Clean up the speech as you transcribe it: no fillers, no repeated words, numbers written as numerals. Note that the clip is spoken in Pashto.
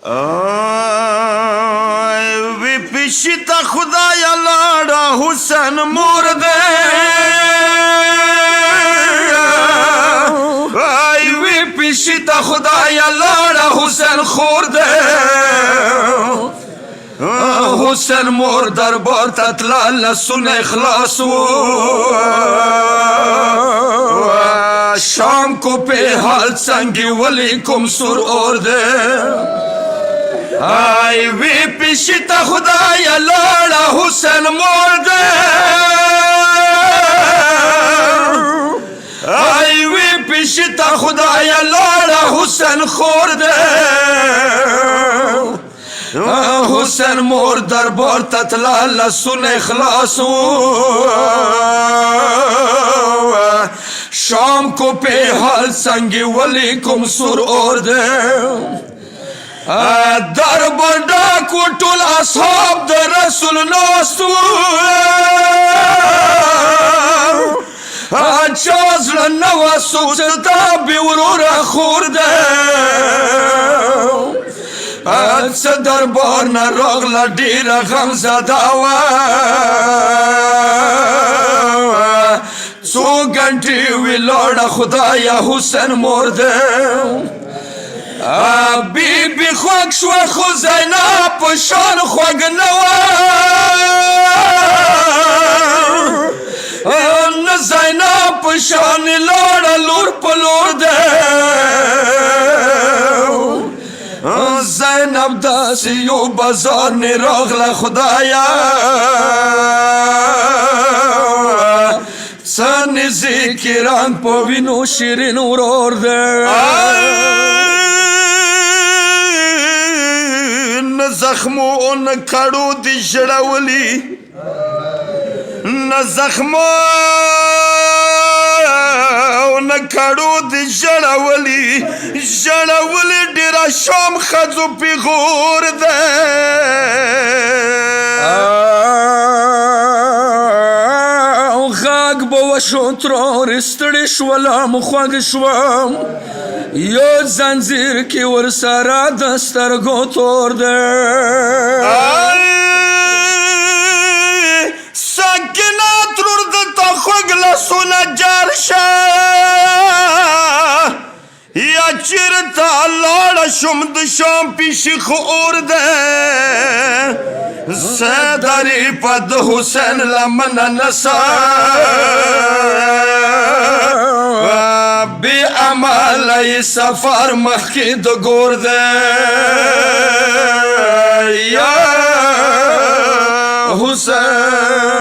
وی پیشتا خدای لاړه حسن مور دې وی پیشتا خدای لاړه حسن خور دې حسن مور دربار ته تلله لاسونه اخلاص و شام کو په حال څنګه ولی کوم سور اور دې وی پیشتا خدای لاړه حسن مور دې وی پیشتا خدای لاړه حسن خور دې حسن مور دربار ته تلله لاسونه اخلاص و شام کو په حال څنګه ولی کوم سور اور دې دربار ډاکو ټول اصحاب د رسول ناستو چا زړه نه وه څوک چې دا بې وروره خور دې څه دربار نه راغله ډېره غمزده وه څو ګنټې ولاړه خدایه حسن مور دې بیبي خوږ شوه خو زینب په شان خوږ نه وه نه زینب په شان لاړه لور په لور ده زینب داسې یو بازار نه راغله خدایه څه نږدې کې رنګ په وینو شیرین ورور ده نه زخمو نه کړو دي ژړولي نه زخمو نه کړو دي ژړولي ډېره شام ښځو پیغور ده غږ به وشو ترور ستړې شولم خوږ شوم یو زنځیر کې ورسره د سترګو تور دی ساکنه ترور دلته خوږ لاسونه جار شه یا چېرته لاړه شوم د شام پیشي خو اور دی زه درې په د حسین لمنه نسه بی عمله سفر مخکې د ګور دی یا حسین